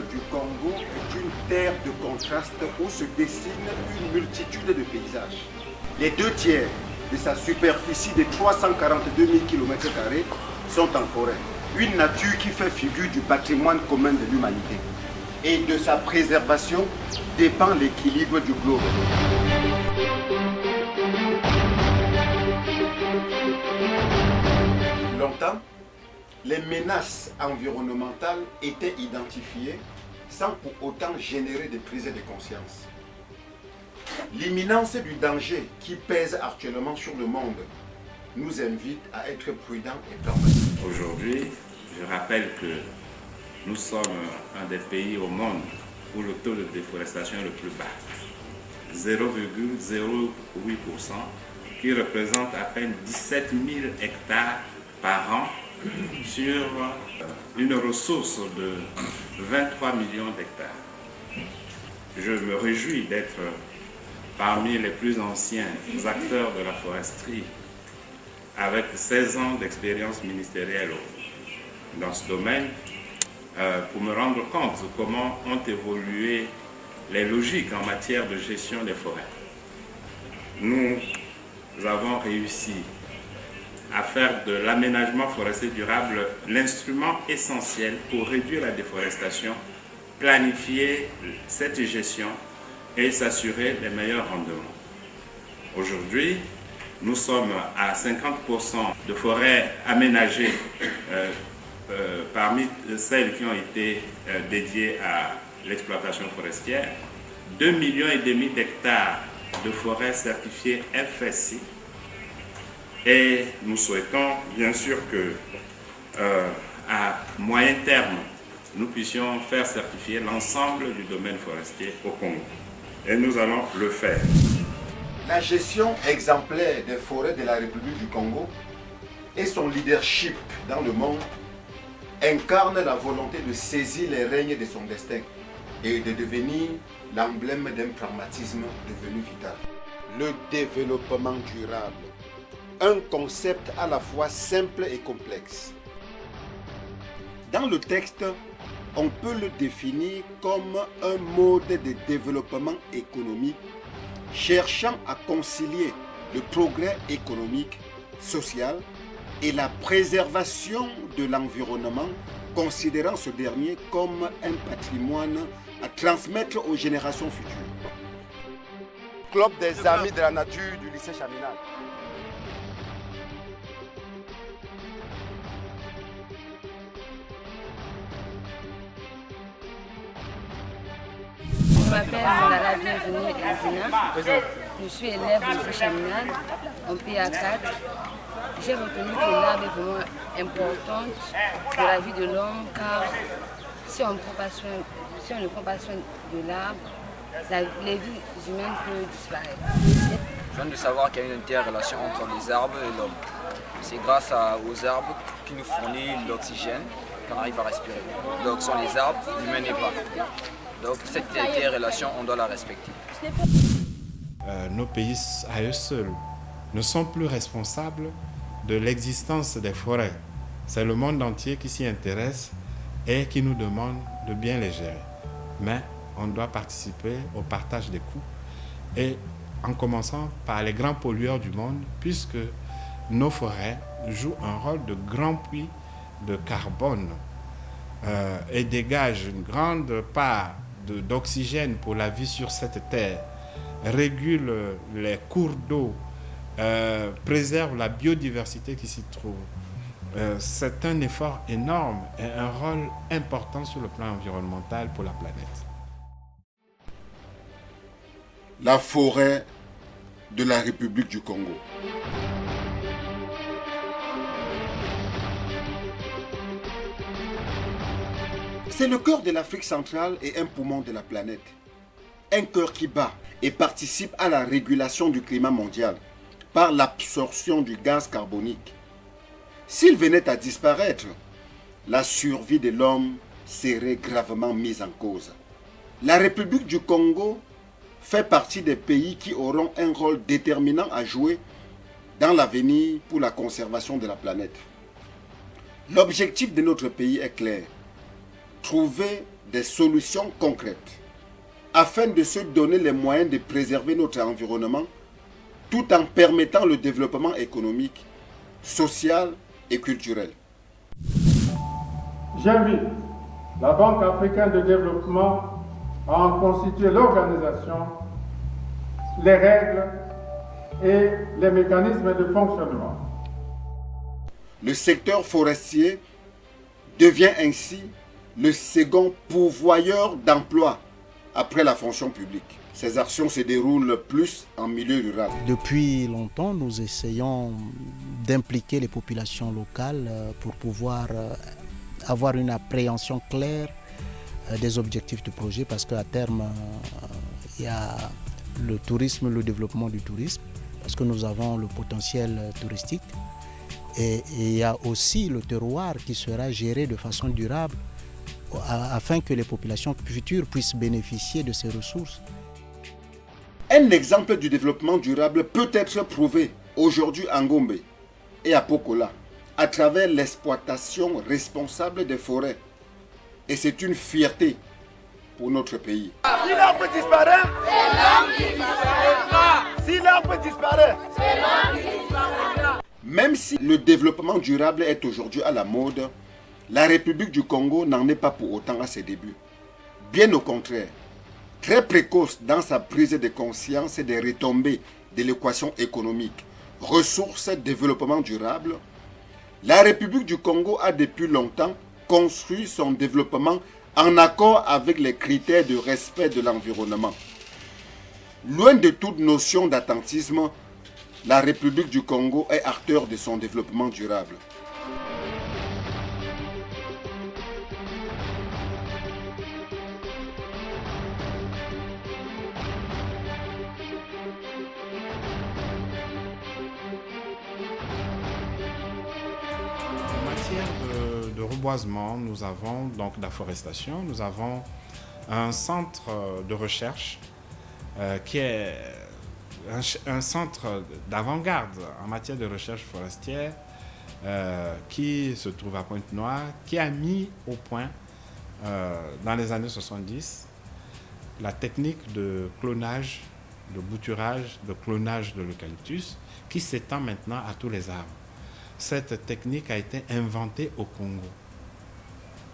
du Congo est une terre de contraste où se dessine une multitude de paysages. Les 2/3 de sa superficie de 342 000 km² sont en forêt. Une nature qui fait figure du patrimoine commun de l'humanité. Et de sa préservation dépend l'équilibre du globe. Longtemps, les menaces environnementales étaient identifiées sans pour autant générer de prise de conscience. L'imminence du danger qui pèse actuellement sur le monde nous invite à être prudents et pragmatiques. Aujourd'hui, je rappelle que nous sommes un des pays au monde où le taux de déforestation est le plus bas, 0,08%, qui représente à peine 17 000 hectares par an sur une ressource de 23 millions d'hectares. Je me réjouis d'être parmi les plus anciens acteurs de la foresterie, avec 16 ans d'expérience ministérielle dans ce domaine, pour me rendre compte de comment ont évolué les logiques en matière de gestion des forêts. Nous avons réussi à faire de l'aménagement forestier durable l'instrument essentiel pour réduire la déforestation, planifier cette gestion et s'assurer les meilleurs rendements. Aujourd'hui, nous sommes à 50% de forêts aménagées parmi celles qui ont été dédiées à l'exploitation forestière, 2,5 millions d'hectares de forêts certifiées FSC. Et nous souhaitons bien sûr que à moyen terme, nous puissions faire certifier l'ensemble du domaine forestier au Congo. Et nous allons le faire. La gestion exemplaire des forêts de la République du Congo et son leadership dans le monde incarnent la volonté de saisir les rênes de son destin et de devenir l'emblème d'un pragmatisme devenu vital. Le développement durable, un concept à la fois simple et complexe. Dans le texte, on peut le définir comme un mode de développement économique cherchant à concilier le progrès économique, social et la préservation de l'environnement, considérant ce dernier comme un patrimoine à transmettre aux générations futures. Club des amis de la nature du lycée Chaminade. Je m'appelle Zala Bienvenue Ezina. Je suis élève du lycée Chaminade en PA4. J'ai retenu que l'arbre est vraiment importante dans la vie de l'homme car si on ne prend pas soin de l'arbre, les vies humaines peuvent disparaître. Je viens de savoir qu'il y a une interrelation entre les arbres et l'homme. C'est grâce aux arbres qui nous fournissent l'oxygène qu'on arrive à respirer. Donc sans les arbres, l'humain n'est pas. Donc cette interrelation, on doit la respecter. Nos pays à eux seuls ne sont plus responsables de l'existence des forêts. C'est le monde entier qui s'y intéresse et qui nous demande de bien les gérer. Mais on doit participer au partage des coûts et en commençant par les grands pollueurs du monde, puisque nos forêts jouent un rôle de grand puits de carbone et dégagent une grande part d'oxygène pour la vie sur cette terre, régulent les cours d'eau, préservent la biodiversité qui s'y trouve. C'est un effort énorme et un rôle important sur le plan environnemental pour la planète. La forêt de la République du Congo. C'est le cœur de l'Afrique centrale et un poumon de la planète. Un cœur qui bat et participe à la régulation du climat mondial par l'absorption du gaz carbonique. S'il venait à disparaître, la survie de l'homme serait gravement mise en cause. La République du Congo fait partie des pays qui auront un rôle déterminant à jouer dans l'avenir pour la conservation de la planète. L'objectif de notre pays est clair. Trouver des solutions concrètes afin de se donner les moyens de préserver notre environnement tout en permettant le développement économique, social et culturel. J'invite la Banque africaine de développement à en constituer l'organisation, les règles et les mécanismes de fonctionnement. Le secteur forestier devient ainsi le second pourvoyeur d'emplois après la fonction publique. Ces actions se déroulent plus en milieu rural. Depuis longtemps, nous essayons d'impliquer les populations locales pour pouvoir avoir une appréhension claire des objectifs du projet, parce qu'à terme, il y a le tourisme, le développement du tourisme, parce que nous avons le potentiel touristique, et il y a aussi le terroir qui sera géré de façon durable afin que les populations futures puissent bénéficier de ces ressources. Un exemple du développement durable peut être prouvé aujourd'hui en Gombe et à Pokola à travers l'exploitation responsable des forêts. Et c'est une fierté pour notre pays. Si l'arbre disparaît, c'est l'homme qui disparaîtra. Si l'arbre disparaît, c'est l'homme qui disparaîtra. Même si le développement durable est aujourd'hui à la mode, la République du Congo n'en est pas pour autant à ses débuts. Bien au contraire, très précoce dans sa prise de conscience des retombées de l'équation économique, ressources, développement durable, la République du Congo a depuis longtemps construit son développement en accord avec les critères de respect de l'environnement. Loin de toute notion d'attentisme, la République du Congo est acteur de son développement durable. En matière de reboisement, nous avons donc d'afforestation, nous avons un centre de recherche qui est un centre d'avant-garde en matière de recherche forestière qui se trouve à Pointe-Noire, qui a mis au point dans les années 70 la technique de clonage, de bouturage, de clonage de l'eucalyptus qui s'étend maintenant à tous les arbres. Cette technique a été inventée au Congo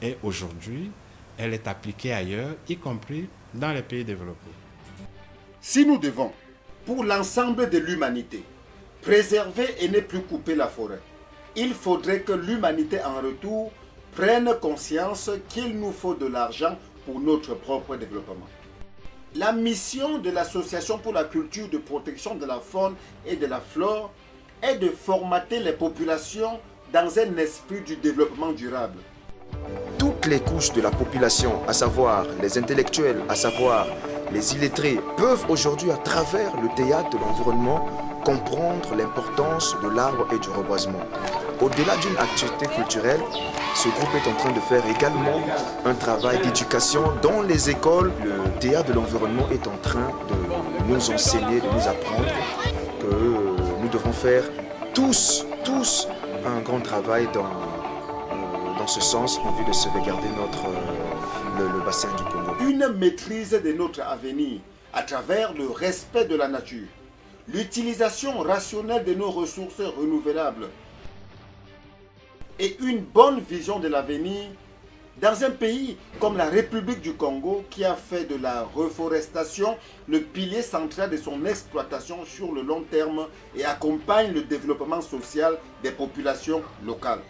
et aujourd'hui, elle est appliquée ailleurs, y compris dans les pays développés. Si nous devons, pour l'ensemble de l'humanité, préserver et ne plus couper la forêt, il faudrait que l'humanité en retour prenne conscience qu'il nous faut de l'argent pour notre propre développement. La mission de l'Association pour la culture de protection de la faune et de la flore est de formater les populations dans un esprit du développement durable. Toutes les couches de la population, à savoir les intellectuels, à savoir les illettrés, peuvent aujourd'hui, à travers le théâtre de l'environnement, comprendre l'importance de l'arbre et du reboisement. Au-delà d'une activité culturelle, ce groupe est en train de faire également un travail d'éducation dans les écoles. Le théâtre de l'environnement est en train de nous enseigner, de nous apprendre que nous devons faire tous un grand travail dans ce sens en vue de sauvegarder le bassin du Congo. Une maîtrise de notre avenir à travers le respect de la nature, l'utilisation rationnelle de nos ressources renouvelables et une bonne vision de l'avenir dans un pays comme la République du Congo qui a fait de la reforestation le pilier central de son exploitation sur le long terme et accompagne le développement social des populations locales.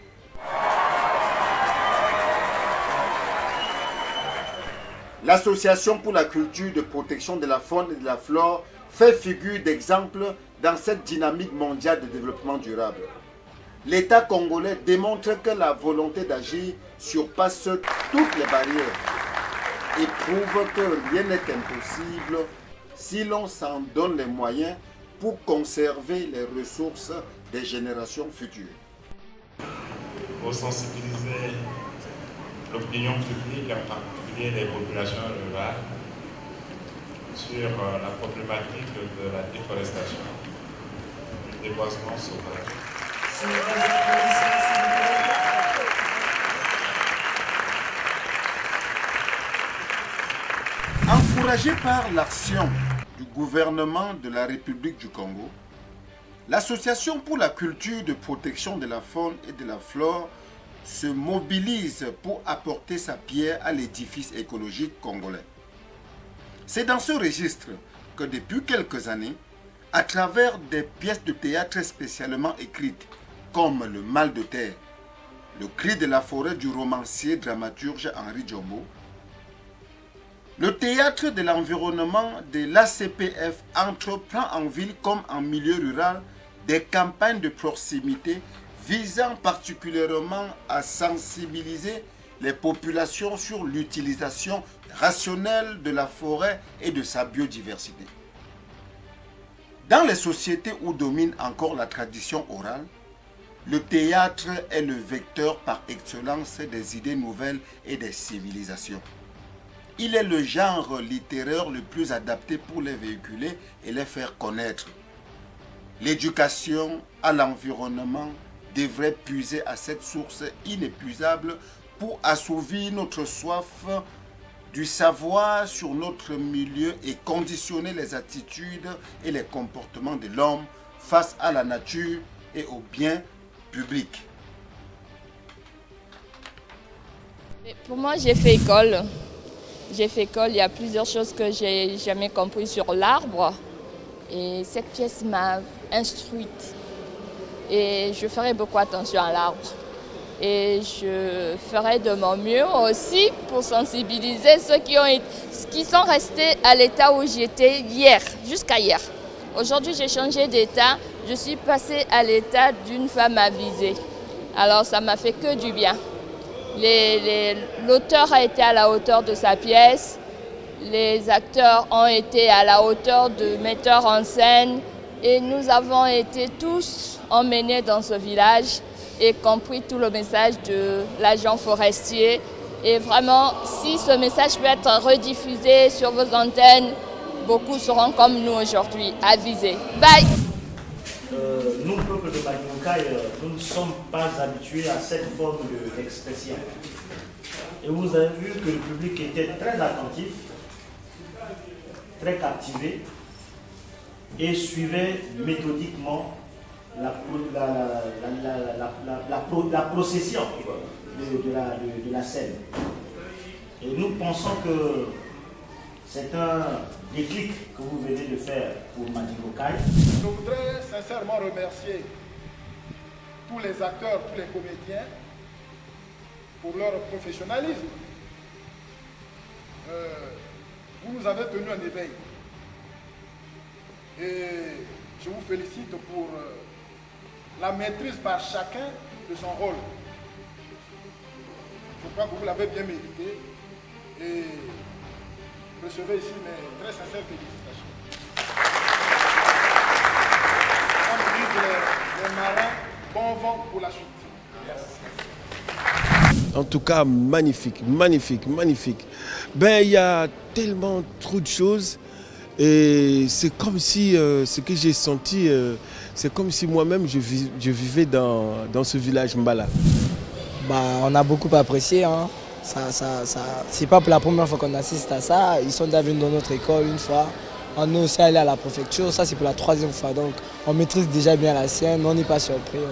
L'Association pour la culture de protection de la faune et de la flore fait figure d'exemple dans cette dynamique mondiale de développement durable. L'État congolais démontre que la volonté d'agir surpasse toutes les barrières et prouve que rien n'est impossible si l'on s'en donne les moyens pour conserver les ressources des générations futures. Pour sensibiliser l'opinion publique, en particulier les populations rurales, sur la problématique de la déforestation, du déboisement sauvage. Encouragé par l'action du gouvernement de la République du Congo, l'Association pour la culture de protection de la faune et de la flore se mobilise pour apporter sa pierre à l'édifice écologique congolais. C'est dans ce registre que depuis quelques années, à travers des pièces de théâtre spécialement écrites, comme Le Mal de Terre, Le Cri de la forêt du romancier dramaturge Henri Djombo, le théâtre de l'environnement de l'ACPF entreprend en ville comme en milieu rural des campagnes de proximité visant particulièrement à sensibiliser les populations sur l'utilisation rationnelle de la forêt et de sa biodiversité. Dans les sociétés où domine encore la tradition orale, le théâtre est le vecteur par excellence des idées nouvelles et des civilisations. Il est le genre littéraire le plus adapté pour les véhiculer et les faire connaître. L'éducation à l'environnement devrait puiser à cette source inépuisable pour assouvir notre soif du savoir sur notre milieu et conditionner les attitudes et les comportements de l'homme face à la nature et au bien public. Pour moi, j'ai fait école. Il y a plusieurs choses que j'ai jamais compris sur l'arbre. Et cette pièce m'a instruite. Et je ferai beaucoup attention à l'arbre. Et je ferai de mon mieux aussi pour sensibiliser ceux qui sont restés à l'état où j'étais hier, jusqu'à hier. Aujourd'hui, j'ai changé d'état. Je suis passée à l'état d'une femme avisée. Alors, ça m'a fait que du bien. L'auteur a été à la hauteur de sa pièce. Les acteurs ont été à la hauteur de metteurs en scène. Et nous avons été tous emmenés dans ce village et compris tout le message de l'agent forestier. Et vraiment, si ce message peut être rediffusé sur vos antennes, beaucoup seront comme nous aujourd'hui, avisés. Bye! Nous, peuple de Madimokai, nous ne sommes pas habitués à cette forme d'expression. Et vous avez vu que le public était très attentif, très captivé et suivait méthodiquement la procession de la scène. Et nous pensons que c'est un déclic que vous venez de faire pour Madimokai. Je voudrais sincèrement remercier tous les acteurs, tous les comédiens pour leur professionnalisme. Vous nous avez tenu en éveil. Et je vous félicite pour la maîtrise par chacun de son rôle. Je crois que vous l'avez bien mérité. Et recevez ici mes très sincères félicitations. Comme disent les marins, bon vent pour la suite. En tout cas, magnifique, magnifique, magnifique. Ben, il y a tellement trop de choses. Et c'est comme si, ce que j'ai senti, c'est comme si moi-même je vivais dans ce village Mbala. Bah, on a beaucoup apprécié. Hein. C'est pas pour la première fois qu'on assiste à ça. Ils sont déjà venus dans notre école une fois. On est aussi allé à la préfecture. Ça, c'est pour la 3e fois. Donc, on maîtrise déjà bien la scène. On n'est pas surpris. Ouais.